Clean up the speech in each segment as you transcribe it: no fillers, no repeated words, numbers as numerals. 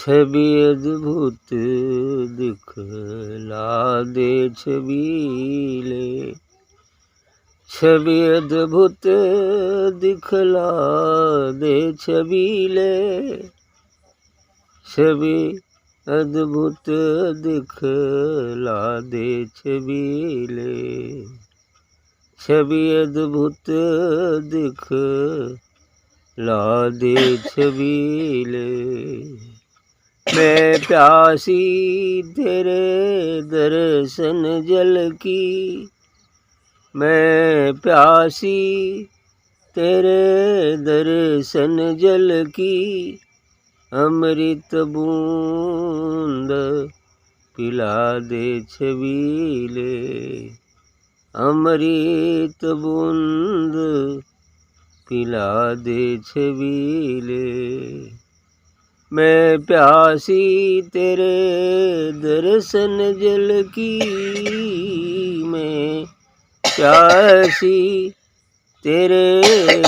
छवि अद्भुत दिखला दे छबीले, छवि अद्भुत दिखला दे छबीले, छवि अद्भुत दिखला दे छबीले, छवि अद्भुत दिखला दे छबीले। मैं प्यासी तेरे दर्शन जल की, मैं प्यासी तेरे दर्शन जल की, अमृत बूंद पिला दे छबीले, अमृत बूंद पिला दे छबीले। मैं प्यासी तेरे दर्शन जल की, मैं प्यासी तेरे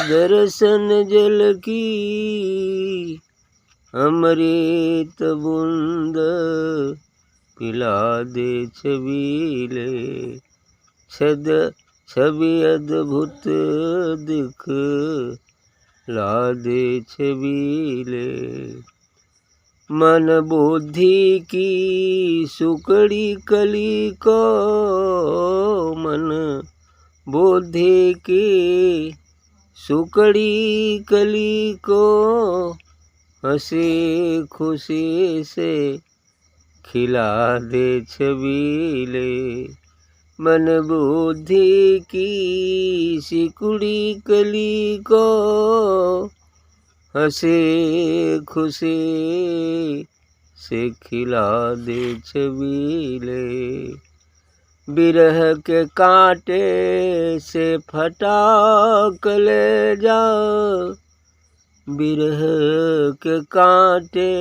दर्शन जल की, अमृत बूंद पिला दे छबीले, छवि अद्भुत दिखला दे छबीले। मन बुद्धि की सुकड़ी कली को, मन बुद्धि की सुकड़ी कली को, हंसी खुशी से खिला दे छबीले, मन बुद्धि की सिकुड़ी कली को, हंसी खुशी से खिला दे छबीले। बिरह के कांटे से फटा कलेजा, बिरह के कांटे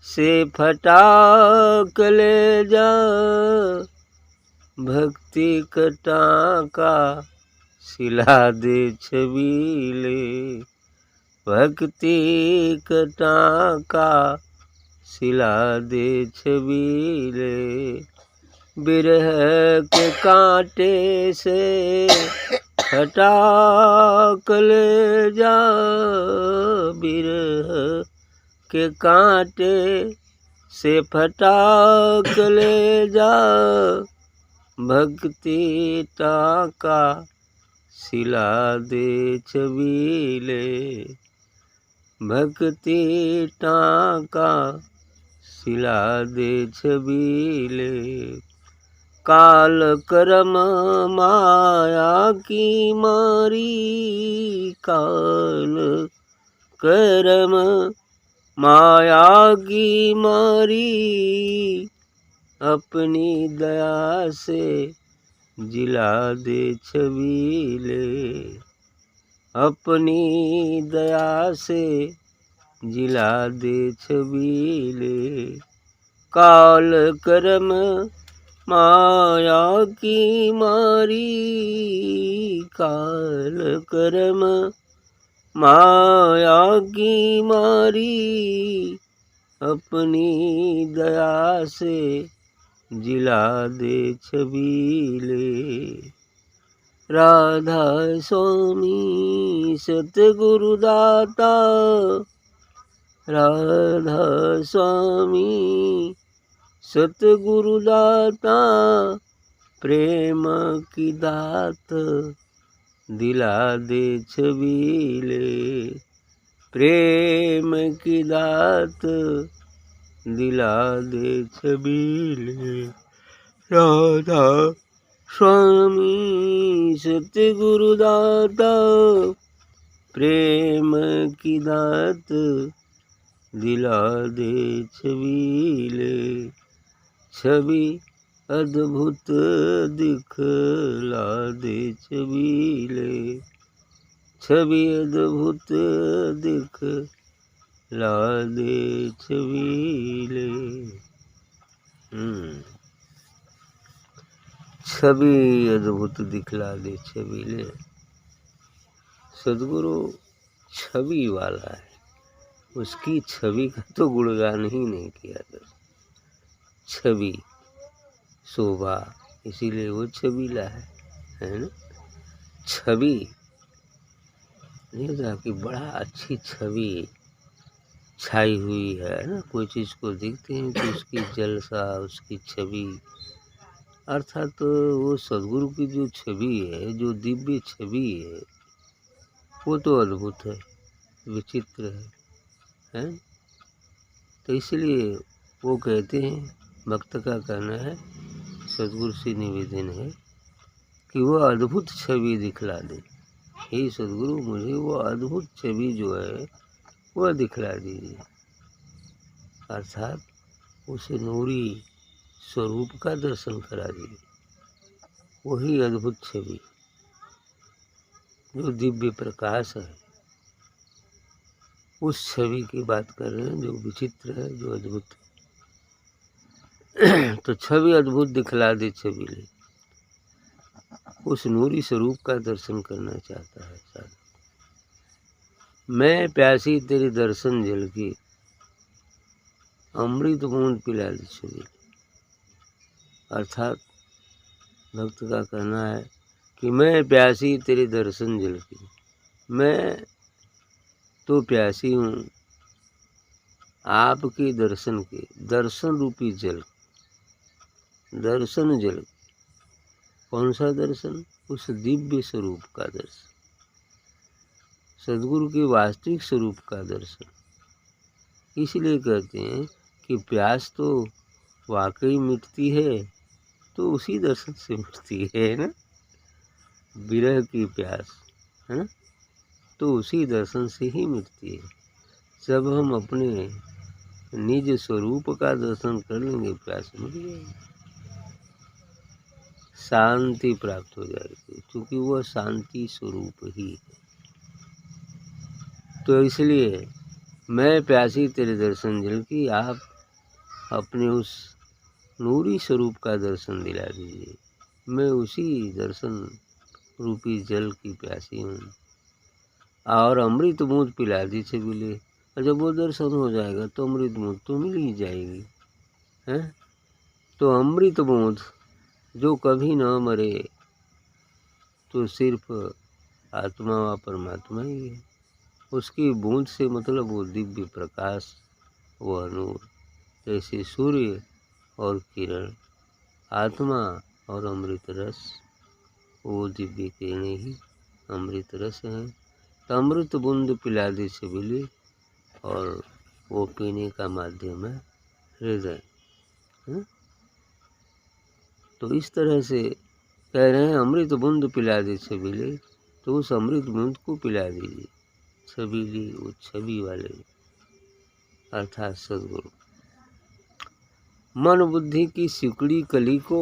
से फटा कलेजा, भक्ति का टांका सिला दे छबीले, भक्ति का टांका सिला दे छबीले। बिरह के कांटे से फटा कलेजा, बिरह के कांटे से फटा कलेजा, भक्ति टांका सिला दे छबीले, भक्ति टांका सिला दे छबीले। काल कर्म माया की मारी, काल कर्म माया की मारी, अपनी दया से जिला दे छबीले, अपनी दया से जिला दे छबीले। काल कर्म माया की मारी, काल कर्म माया की मारी, अपनी दया से जिला दे छबीले। राधा स्वामी सतगुरु दाता, राधा स्वामी सतगुरु दाता, प्रेम की दात दिला दे छबीले, प्रेम की दात दिला दे छबीले। राधा स्वामी सतगुरु दाता, प्रेम की दात दिला दे छबीले, छवि अद्भुत दिखला दे छबीले, छवि अद्भुत दिखला दे छबीले। छवि अद्भुत दिखला दे छबीले। सदगुरु छवि वाला है, उसकी छवि का तो गुणगान ही नहीं किया था। छवि, शोभा, इसीलिए वो छबीला है ना। छवि नहीं होता कि बड़ा अच्छी छवि छाई हुई है ना। कोई चीज़ को देखते हैं तो उसकी जलसा, उसकी छवि, अर्थात वो सदगुरु की जो छवि है, जो दिव्य छवि है, वो तो अद्भुत है, विचित्र है। तो इसलिए वो कहते हैं, भक्त का कहना है, सदगुरु से निवेदन है कि वो अद्भुत छवि दिखला दे। हे सदगुरु, मुझे वो अद्भुत छवि जो है वह दिखला दीजिए। अर्थात उसे नूरी स्वरूप का दर्शन करा दीजिए। वही अद्भुत छवि जो दिव्य प्रकाश है, उस छवि की बात कर रहे हैं जो विचित्र है, जो अद्भुत है। तो छवि अद्भुत दिखला दे छबीले, उस नूरी स्वरूप का दर्शन करना चाहता है साधु। मैं प्यासी तेरे दर्शन जल की, अमृत बूंद पिला दे छबीले। अर्थात भक्त का कहना है कि मैं प्यासी तेरे दर्शन जल की, मैं तो प्यासी हूँ आपके दर्शन के, दर्शन रूपी जल, दर्शन जल। कौन सा दर्शन? उस दिव्य स्वरूप का दर्शन, सदगुरु के वास्तविक स्वरूप का दर्शन। इसलिए कहते हैं कि प्यास तो वाकई मिटती है तो उसी दर्शन से मिटती है ना। विरह की प्यास है ना, तो उसी दर्शन से ही मिटती है। जब हम अपने निज स्वरूप का दर्शन कर लेंगे, प्यास मिट जाएगी, शांति प्राप्त हो जाएगी, क्योंकि वह शांति स्वरूप ही है। तो इसलिए मैं प्यासी तेरे दर्शन जल की, आप अपने उस नूरी स्वरूप का दर्शन दिला दीजिए। मैं उसी दर्शन रूपी जल की प्यासी हूँ, और अमृत बूंद पिला दी छबीले। और जब वो दर्शन हो जाएगा तो अमृत बूंद तो मिल ही जाएगी, है। तो अमृत बूंद जो कभी न मरे, तो सिर्फ आत्मा व परमात्मा ही है। उसकी बूंद से मतलब वो दिव्य प्रकाश, वह नूर, जैसे सूर्य और किरण, आत्मा और अमृत रस, वो दिव्य किरणें ही अमृत रस हैं। तो अमृत बूंद पिला दे छबीले, और वो पीने का माध्यम है हृदय। तो इस तरह से कह रहे हैं, अमृत बूंद पिला दे छबीले, तो उस अमृत बूंद को पिला दीजिए छबीली, वो छवि वाले अर्थात सदगुरु। मन बुद्धि की सिकुड़ी कली को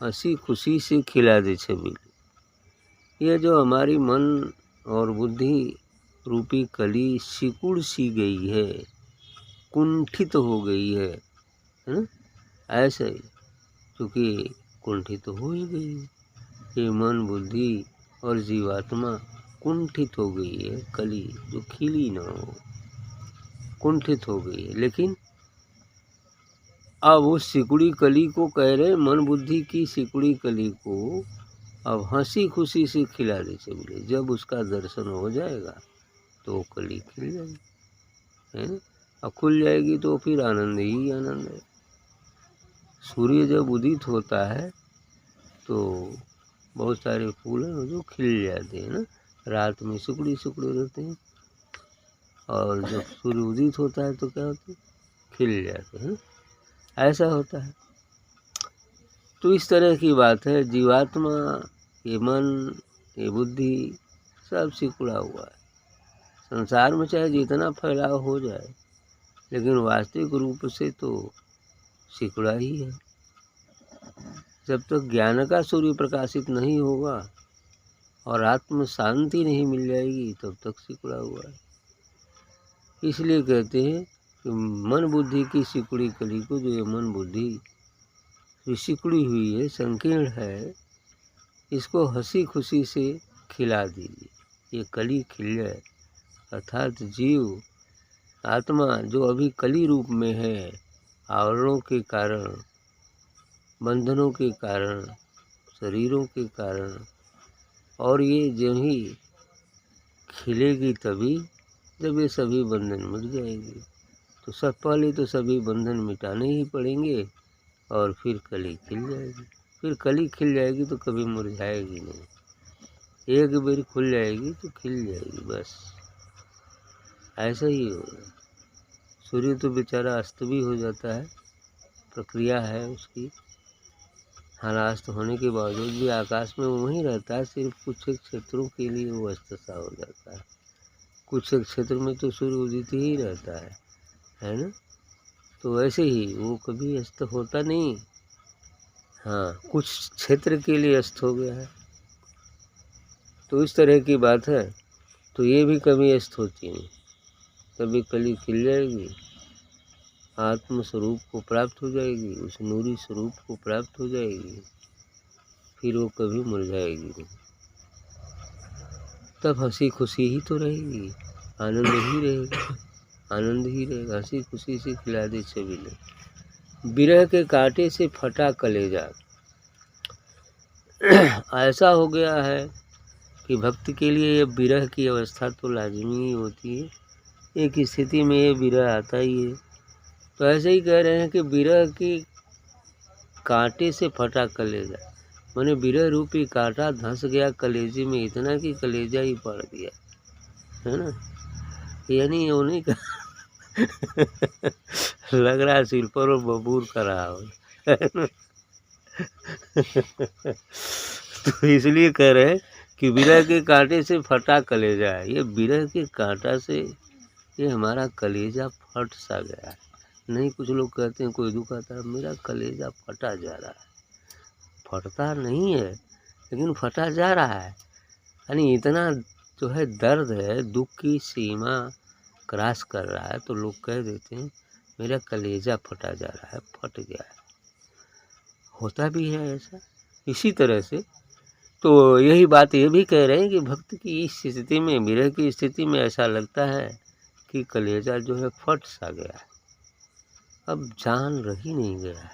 हंसी खुशी से खिला दे छबीले। यह जो हमारी मन और बुद्धि रूपी कली सिकुड़ सी गई है, कुंठित हो गई है ना, ऐसे ही, क्योंकि कुंठित हो ही गई है ये मन बुद्धि और जीवात्मा, कुंठित हो गई है। कली जो खिली ना हो, कुंठित हो गई है। लेकिन अब उस सिकुड़ी कली को कह रहे, मन बुद्धि की सिकुड़ी कली को अब हंसी खुशी से खिला दे छबीले। जब उसका दर्शन हो जाएगा तो वो कली खिल जाएगी, है ना। अब खुल जाएगी तो फिर आनंद ही आनंद है। सूर्य जब उदित होता है तो बहुत सारे फूल हैं जो खिल जाते हैं ना, रात में सिकुड़ी सिकुड़ी रहते हैं, और जब सूर्य उदित होता है तो क्या होते हैं, खिल जाते हैं। ऐसा होता है। तो इस तरह की बात है। जीवात्मा, ये मन, ये बुद्धि सब सिकुड़ा हुआ है। संसार में चाहे जितना फैलाव हो जाए, लेकिन वास्तविक रूप से तो सिकुड़ा ही है। जब तक ज्ञान का सूर्य प्रकाशित नहीं होगा और आत्म शांति नहीं मिल जाएगी, तब तक सिकुड़ा हुआ है। इसलिए कहते हैं कि मन बुद्धि की सिकुड़ी कली को, जो ये मन बुद्धि सिकुड़ी हुई है, संकीर्ण है, इसको हंसी खुशी से खिला दीजिए। ये कली खिल जाए, अर्थात जीव आत्मा जो अभी कली रूप में है, आवरणों के कारण, बंधनों के कारण, शरीरों के कारण, और ये जो ही खिलेगी तभी जब ये सभी बंधन मिट जाएगी। तो सब पहले तो सभी बंधन मिटाने ही पड़ेंगे और फिर कली खिल जाएगी। फिर कली खिल जाएगी तो कभी मुरझाएगी नहीं, एक बार खुल जाएगी तो खिल जाएगी, बस ऐसा ही होगा। सूर्य तो बेचारा अस्त भी हो जाता है, प्रक्रिया है उसकी। अस्त होने के बावजूद भी आकाश में वहीं रहता है, सिर्फ कुछ एक क्षेत्रों के लिए वो अस्त सा हो जाता है। कुछ एक क्षेत्र में तो सूर्य उदित ही रहता है ना। तो वैसे ही वो कभी अस्त होता नहीं। हाँ, कुछ क्षेत्र के लिए अस्त हो गया है, तो इस तरह की बात है। तो ये भी कभी अस्त होती नहीं, कभी कली खिल जाएगी, आत्म स्वरूप को प्राप्त हो जाएगी, उस नूरी स्वरूप को प्राप्त हो जाएगी, फिर वो कभी मुरझाएगी नहीं। तब हंसी खुशी ही तो रहेगी, आनंद ही रहेगा, आनंद ही रहेगा, हंसी खुशी से खिला दे छबीले। विरह के कांटे से फटा कलेजा। ऐसा हो गया है कि भक्त के लिए ये विरह की अवस्था तो लाजमी ही होती है, एक स्थिति में ये विरह आता ही है। तो ऐसे ही कह रहे हैं कि विरह की कांटे से फटा कलेजा, मैंने विरह रूपी कांटा धंस गया कलेजे में, इतना कि कलेजा ही पड़ गया, है ना। यानी वो नहीं लग रहा है सिर पर और बबूर कर रहा हो, है ना। तो इसलिए कह रहे हैं कि विरह के कांटे से फटा कलेजा है। ये विरह के कांटा से ये हमारा कलेजा फट सा गया है। नहीं, कुछ लोग कहते हैं कोई दुख आता है, मेरा कलेजा फटा जा रहा है। फटता नहीं है, लेकिन फटा जा रहा है। यानी इतना जो है दर्द है, दुख की सीमा क्रॉस कर रहा है, तो लोग कह देते हैं मेरा कलेजा फटा जा रहा है, फट गया है। होता भी है ऐसा। इसी तरह से तो यही बात ये भी कह रहे हैं कि भक्त की इस स्थिति में, विरह की स्थिति में ऐसा लगता है कि कलेजा जो है फट सा गया है, अब जान रही नहीं गया है।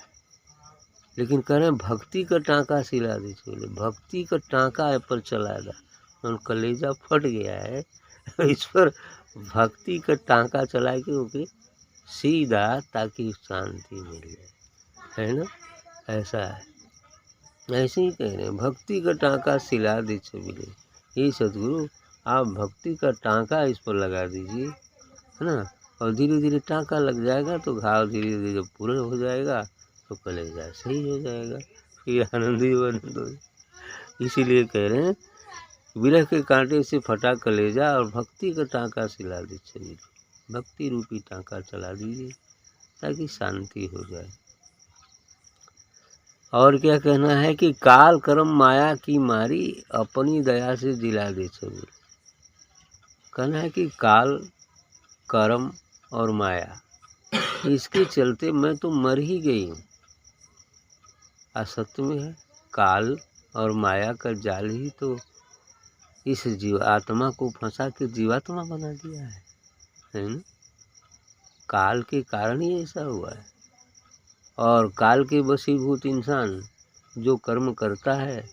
लेकिन कह रहे हैं भक्ति का टाँका सिला दे चले, भक्ति का टाँका पर चलाएगा, और कलेजा फट गया है इस पर भक्ति का टाँका चला के ओके सीधा, ताकि शांति मिल जाए, है ना। ऐसा है, ऐसे ही कह रहे हैं भक्ति का टाँका सिला दे छबीले। ये सदगुरु आप भक्ति का टाँका इस पर लगा दीजिए, है ना। और धीरे धीरे टाँका लग जाएगा तो घाव धीरे धीरे जब पूरा हो जाएगा तो कलेजा सही हो जाएगा, फिर आनंद ही आनंद हो। इसीलिए कह रहे हैं विरह के कांटे से फटा कलेजा और भक्ति का टाँका सिला दे छबीले। भक्ति रूपी टाँका चला दीजिए ताकि शांति हो जाए। और क्या कहना है कि काल कर्म माया की मारी अपनी दया से दिला दे छबीले। कहना है कि काल कर्म और माया, इसके चलते मैं तो मर ही गई हूँ। असत्य में है, काल और माया का जाल ही तो इस जीव आत्मा को फंसा के जीवात्मा बना दिया है ना। काल के कारण ही ऐसा हुआ है। और काल के वशीभूत इंसान जो कर्म करता है,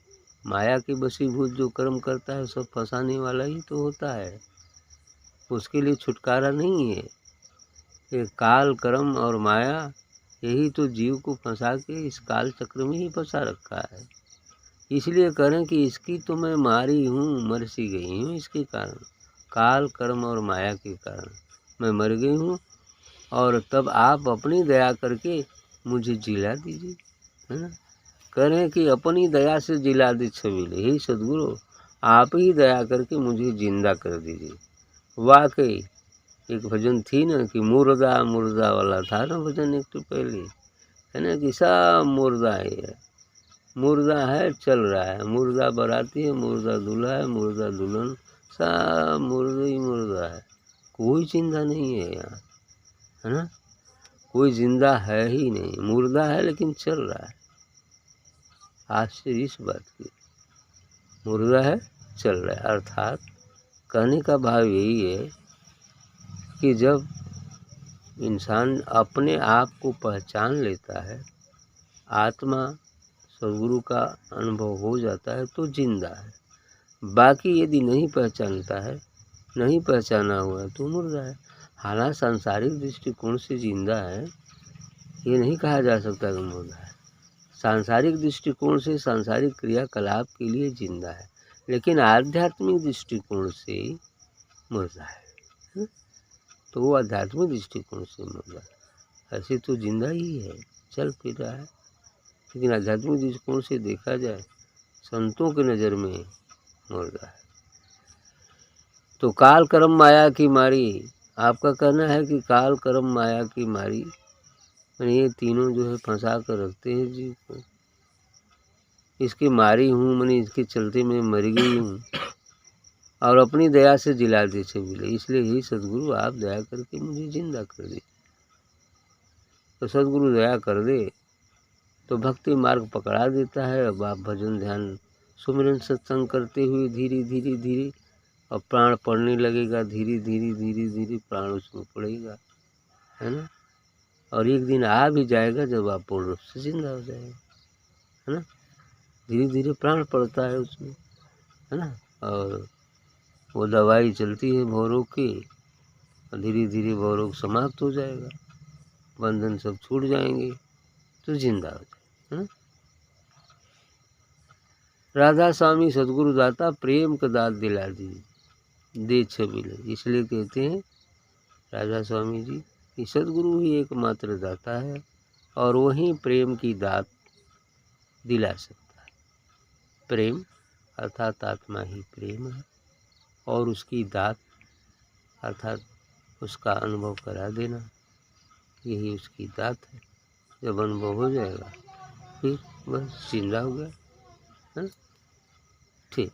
माया के वशीभूत जो कर्म करता है, सब फंसाने वाला ही तो होता है, उसके लिए छुटकारा नहीं है। ये काल कर्म और माया यही तो जीव को फंसा के इस काल चक्र में ही फंसा रखा है। इसलिए करें कि इसकी तो मैं मारी हूँ, मर सी गई हूँ, इसके कारण, काल कर्म और माया के कारण मैं मर गई हूँ। और तब आप अपनी दया करके मुझे जिला दीजिए, है ना। करें कि अपनी दया से जिला दे छबीले, हे सदगुरु आप ही दया करके मुझे जिंदा कर दीजिए। वाकई एक भजन थी ना कि मुर्दा मुर्दा वाला था ना भजन, एक तो पहले, है ना, कि सब मुर्दा है, मुर्दा है चल रहा है, मुर्दा बाराती है, मुर्दा दूल्हा है, मुर्दा दुल्हन, सब मुर्दा ही मुर्दा है, कोई जिंदा नहीं है यहाँ, है ना। कोई जिंदा है ही नहीं, मुर्दा है लेकिन चल रहा है। आश्चर्य इस बात की, मुर्दा है चल रहा है। अर्थात कहने का भाव यही है कि जब इंसान अपने आप को पहचान लेता है, आत्मा सद्गुरु का अनुभव हो जाता है तो जिंदा है। बाकी यदि नहीं पहचानता है, नहीं पहचाना हुआ है तो मुर्दा है। हालांकि सांसारिक दृष्टिकोण से जिंदा है, ये नहीं कहा जा सकता कि मुर्दा है। सांसारिक दृष्टिकोण से सांसारिक क्रियाकलाप के लिए जिंदा है, लेकिन आध्यात्मिक दृष्टिकोण से मुर्दा है। तो वो आध्यात्मिक दृष्टिकोण से मुर्दा है, ऐसे तो जिंदा ही है, चल फिर रहा है। लेकिन आध्यात्मिक दृष्टिकोण से देखा जाए, संतों की नज़र में मुर्दा है। तो काल कर्म माया की मारी, आपका कहना है कि काल कर्म माया की मारी, ये तीनों जो है फंसा कर रखते हैं जीव को। इसकी मारी हूँ, मैंने इसके चलते मैं मर गई हूँ, और अपनी दया से जिला दे से मिले, इसलिए ही सद्गुरु आप दया करके मुझे जिंदा कर दे। तो सद्गुरु दया कर दे तो भक्ति मार्ग पकड़ा देता है। अब आप भजन ध्यान सुमिरन सत्संग करते हुए धीरे धीरे धीरे और प्राण पड़ने लगेगा, धीरे धीरे धीरे धीरे प्राण उसमें पड़ेगा, है ना। और एक दिन आ भी जाएगा जब आप पूर्ण रूप से जिंदा हो जाएगा, है ना। धीरे धीरे प्राण पड़ता है उसमें, है ना। और वो दवाई चलती है भवरोग की, और धीरे धीरे भवरोग समाप्त हो जाएगा, बंधन सब छूट जाएंगे तो जिंदा हो जाएगा, है ना। राधा स्वामी सद्गुरु दाता प्रेम का दात दिला दी, दे छबिले। इसलिए कहते हैं राधा स्वामी जी कि सद्गुरु ही एकमात्र दाता है, और वही प्रेम की दात दिला सकता है। प्रेम अर्थात आत्मा ही प्रेम है, और उसकी दात अर्थात उसका अनुभव करा देना, यही उसकी दात है। जब अनुभव हो जाएगा फिर बस जिंदा हो गया, है ना। ठीक।